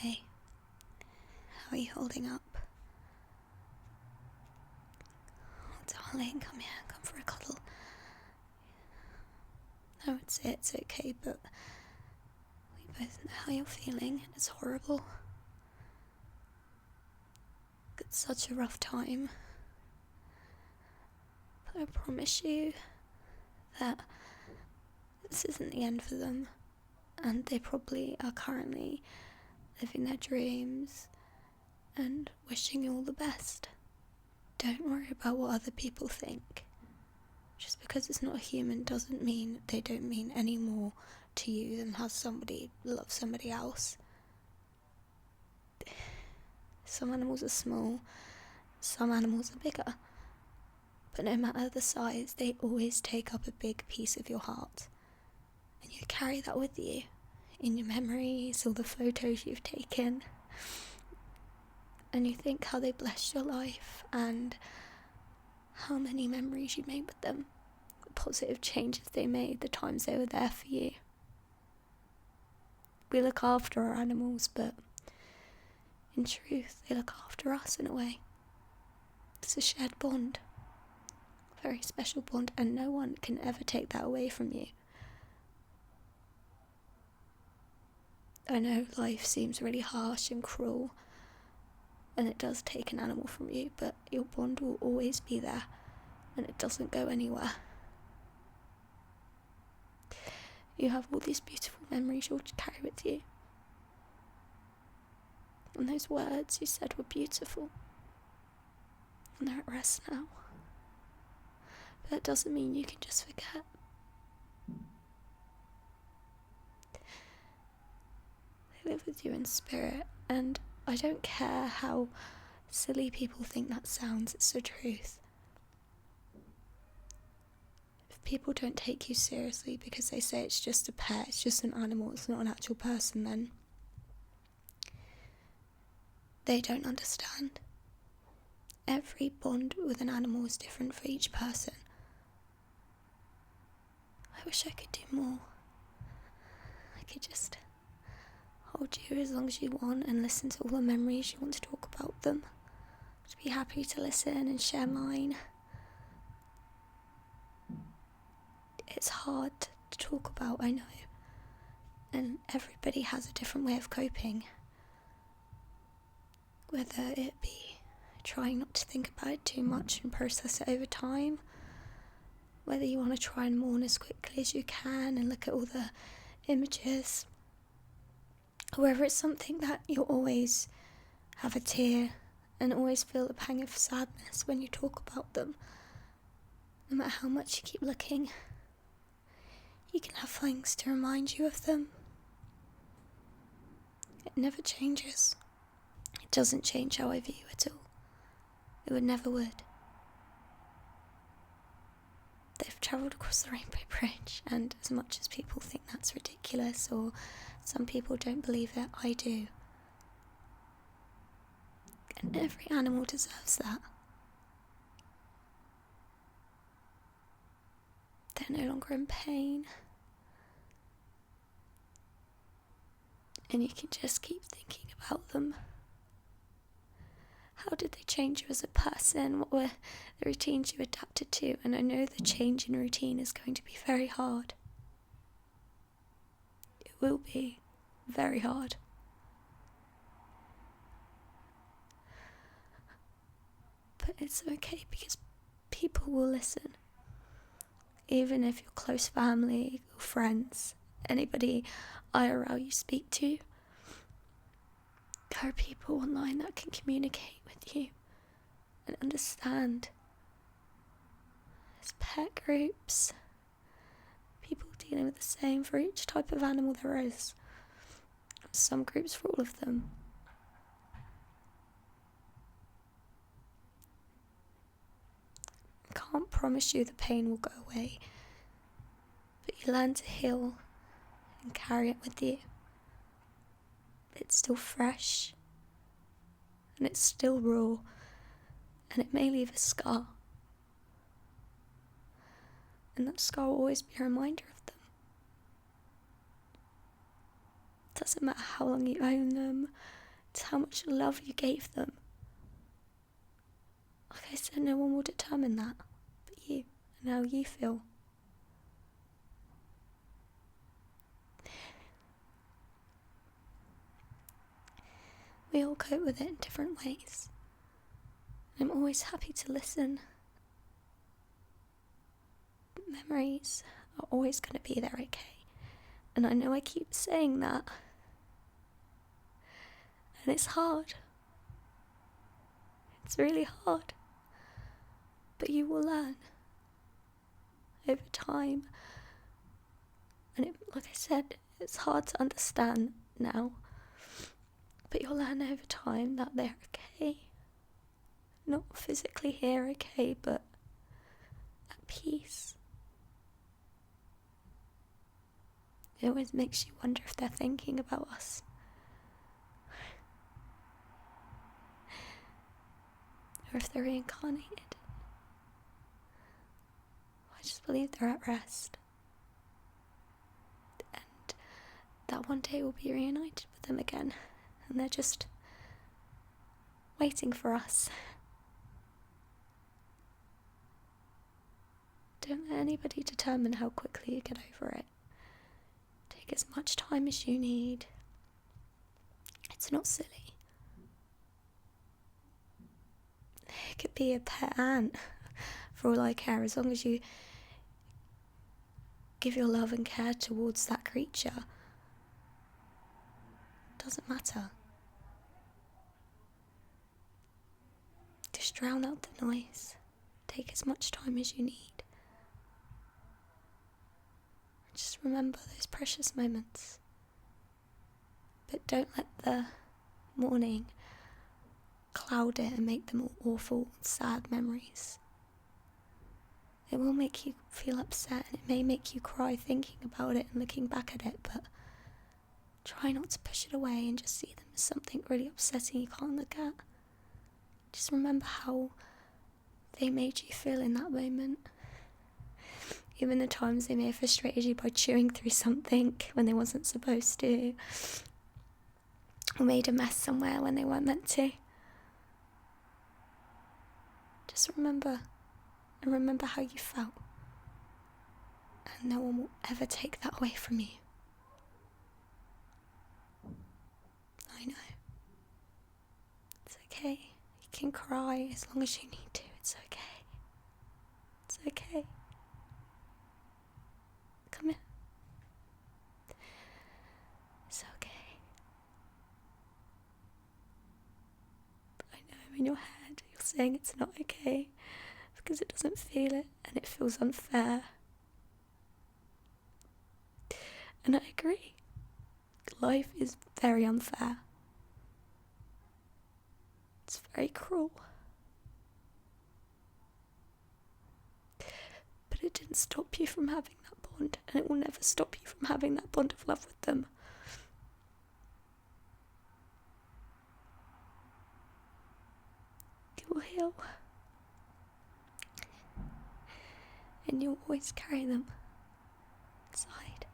Hey, how are you holding up? Oh, darling, come here, come for a cuddle. I would say it's okay, but we both know how you're feeling, and it's horrible. It's such a rough time. But I promise you that this isn't the end for them, and they probably are currently living their dreams and wishing you all the best. Don't worry about what other people think. Just because it's not a human doesn't mean they don't mean any more to you than how somebody loves somebody else. Some animals are small, some animals are bigger. But no matter the size, they always take up a big piece of your heart. And you carry that with you, in your memories, all the photos you've taken. And you think how they blessed your life and how many memories you made with them. The positive changes they made, the times they were there for you. We look after our animals, but in truth, they look after us in a way. It's a shared bond. A very special bond, and no one can ever take that away from you. I know life seems really harsh and cruel, and it does take an animal from you, but your bond will always be there, and it doesn't go anywhere. You have all these beautiful memories you'll carry with you. And those words you said were beautiful. And they're at rest now. But that doesn't mean you can just forget. They live with you in spirit, and I don't care how silly people think that sounds, it's the truth. If people don't take you seriously because they say it's just a pet, it's just an animal, it's not an actual person, then they don't understand. Every bond with an animal is different for each person. I wish I could do more. I could just hold you as long as you want and listen to all the memories you want to talk about them. I'd be happy to listen and share mine. It's hard to talk about, I know. And everybody has a different way of coping. Whether it be trying not to think about it too much and process it over time, whether you want to try and mourn as quickly as you can and look at all the images, or whether it's something that you'll always have a tear and always feel a pang of sadness when you talk about them. No matter how much you keep looking, you can have things to remind you of them. It never changes. It doesn't change how I view you at all. It never would. They've travelled across the Rainbow Bridge, and as much as people think that's ridiculous, or some people don't believe it, I do. And every animal deserves that. They're no longer in pain. And you can just keep thinking about them. How did they change you as a person? What were the routines you adapted to? And I know the change in routine is going to be very hard. It will be very hard. But it's okay because people will listen. Even if your close family or friends, anybody IRL you speak to, there are people online that can communicate with you and understand. There's pet groups, people dealing with the same for each type of animal there is. Some groups for all of them. I can't promise you the pain will go away, but you learn to heal and carry it with you. It's still fresh, and it's still raw, and it may leave a scar. And that scar will always be a reminder of them. That's doesn't matter how long you own them, it's how much love you gave them. Like I said, no one will determine that but you, and how you feel. We all cope with it in different ways. I'm always happy to listen. Memories are always going to be there, okay? And I know I keep saying that. And it's hard. It's really hard. But you will learn over time. And like I said, it's hard to understand now. But you'll learn over time that they're okay. Not physically here, okay, but at peace. It always makes you wonder if they're thinking about us. Or if they're reincarnated. I just believe they're at rest. And that one day we'll be reunited with them again. And they're just waiting for us. Don't let anybody determine how quickly you get over it. Take as much time as you need. It's not silly. It could be a pet ant, for all I care, as long as you give your love and care towards that creature. It doesn't matter. Just drown out the noise. Take as much time as you need. Just remember those precious moments. But don't let the morning cloud it and make them all awful, sad memories. It will make you feel upset, and it may make you cry thinking about it and looking back at it, but try not to push it away and just see them as something really upsetting you can't look at. Just remember how they made you feel in that moment. Even the times they may have frustrated you by chewing through something when they wasn't supposed to, or made a mess somewhere when they weren't meant to. Just remember, and remember how you felt. And no one will ever take that away from you. I know. It's okay. You can cry as long as you need to. It's okay. It's okay. Come here. It's okay. But I know in your head you're saying it's not okay because it doesn't feel it and it feels unfair. And I agree. Life is very unfair. It's very cruel. But it didn't stop you from having that bond, and it will never stop you from having that bond of love with them. You will heal. And you'll always carry them inside.